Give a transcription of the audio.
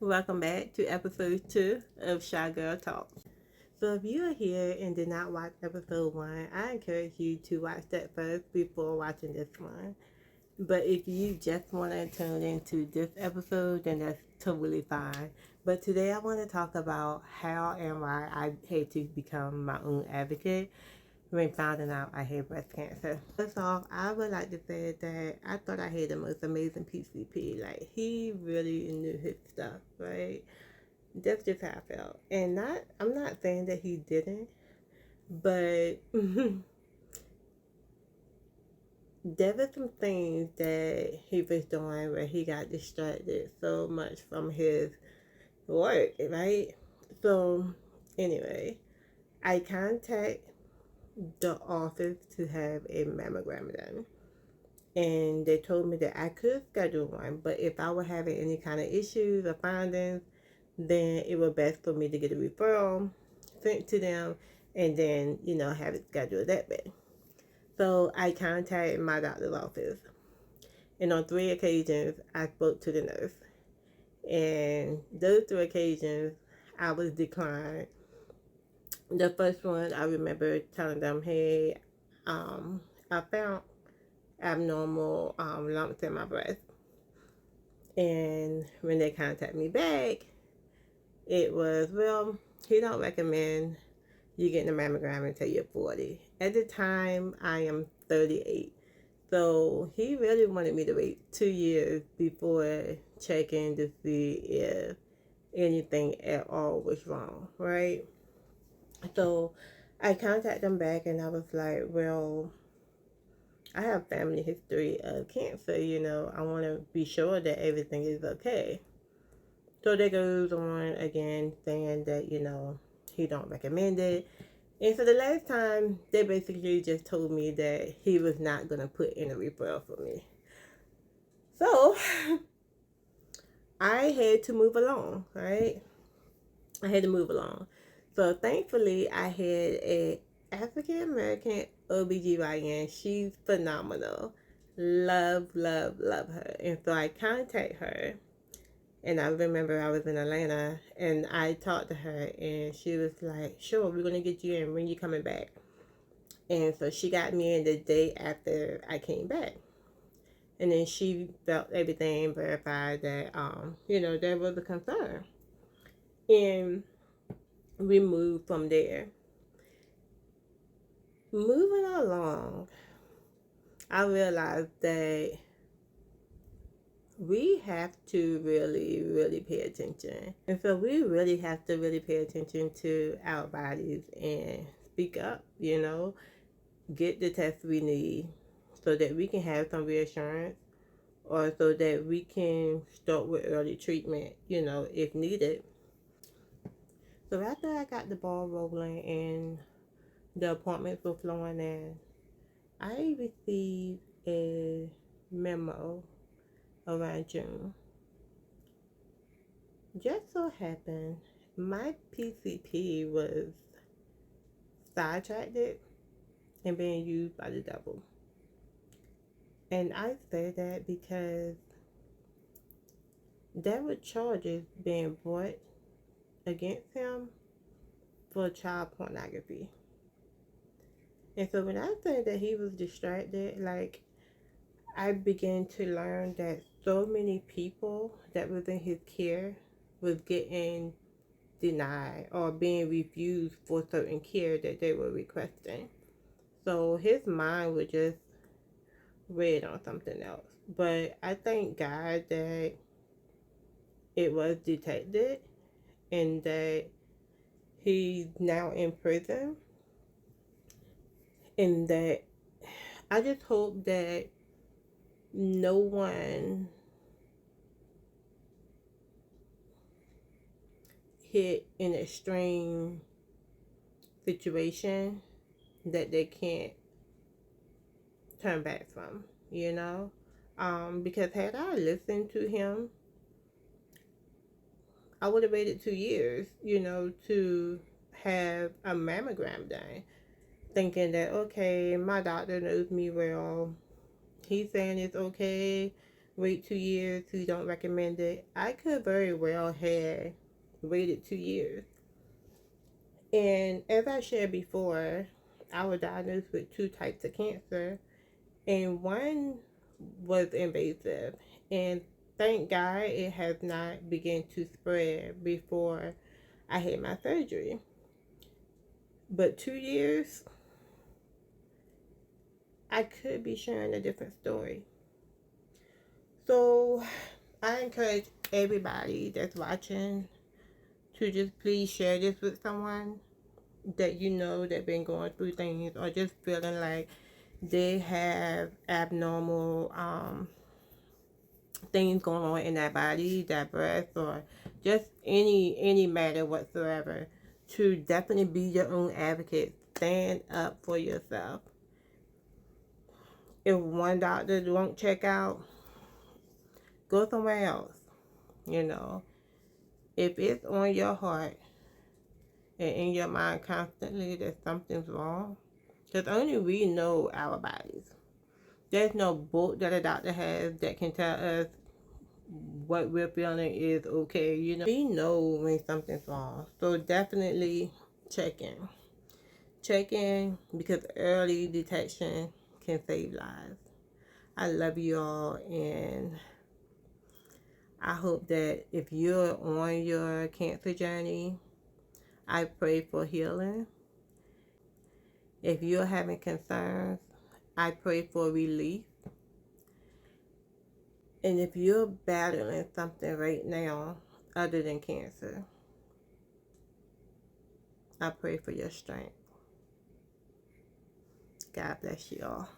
Welcome back to episode 2 of Shy Girl Talk. So, if you are here and did not watch episode 1, I encourage you to watch that first before watching this one. But if you just want to tune into this episode, then that's totally fine. But today I want to talk about how and why I had to become my own advocate when finding out I had breast cancer. First off, I would like to say that I thought I had the most amazing PCP. Like, he really knew his stuff, right? That's just how I felt. And I'm not saying that he didn't, but there were some things that he was doing where he got distracted so much from his work, right? So, anyway, I contact the office to have a mammogram done. And they told me that I could schedule one, but if I were having any kind of issues or findings, then it was best for me to get a referral sent to them and then, have it scheduled that way. So I contacted my doctor's office. And on 3 occasions, I spoke to the nurse. And those 3 occasions, I was declined. The first one, I remember telling them, hey, I found abnormal lumps in my breast. And when they contacted me back, it was, well, he don't recommend you getting a mammogram until you're 40. At the time, I am 38. So he really wanted me to wait 2 years before checking to see if anything at all was wrong, right? So I contacted them back and I was like, well, I have family history of cancer, I want to be sure that everything is okay. So that goes on again saying that, he don't recommend it. And so the last time, they basically just told me that he was not going to put in a referral for me. So I had to move along, right? I had to move along. So thankfully, I had a African American OBGYN. She's phenomenal. Love, love, love her. And so I contact her. And I remember I was in Atlanta and I talked to her and she was like, sure, we're going to get you in when you coming back. And so she got me in the day after I came back. And then she felt everything, verified that, there was a concern. And we moved from there. Moving along, I realized that we have to really, really pay attention. And so we really have to really pay attention to our bodies and speak up, get the tests we need so that we can have some reassurance or so that we can start with early treatment, if needed. So after I got the ball rolling and the appointments were flowing in, I received a memo around June. Just so happened, my PCP was sidetracked and being used by the devil. And I say that because there were charges being brought against him for child pornography. And so when I said that he was distracted, I began to learn that so many people that was in his care was getting denied or being refused for certain care that they were requesting. So his mind was just read on something else. But I thank God that it was detected and that he's now in prison, and that I just hope that no one hit an extreme situation that they can't turn back from, because had I listened to him, I would have waited 2 years, to have a mammogram done, thinking that, okay, my doctor knows me well. He's saying it's okay. wait 2 years, who don't recommend it. I could very well have waited 2 years. And as I shared before, I was diagnosed with two types of cancer, and one was invasive. And thank God it has not begun to spread before I had my surgery. But 2 years, I could be sharing a different story. So I encourage everybody that's watching to just please share this with someone that you know that been going through things, or just feeling like they have abnormal things going on in their body, their breath, or just any matter whatsoever. To definitely be your own advocate. Stand up for yourself. If one doctor won't check out, go somewhere else. You know, if it's on your heart and in your mind constantly that something's wrong, because only we know our bodies. There's no book that a doctor has that can tell us what we're feeling is okay. You know, we know when something's wrong. So definitely check in. Check in, because early detection can save lives. I love you all, and I hope that if you're on your cancer journey, I pray for healing. If you're having concerns, I pray for relief. And if you're battling something right now other than cancer, I pray for your strength. God bless you all.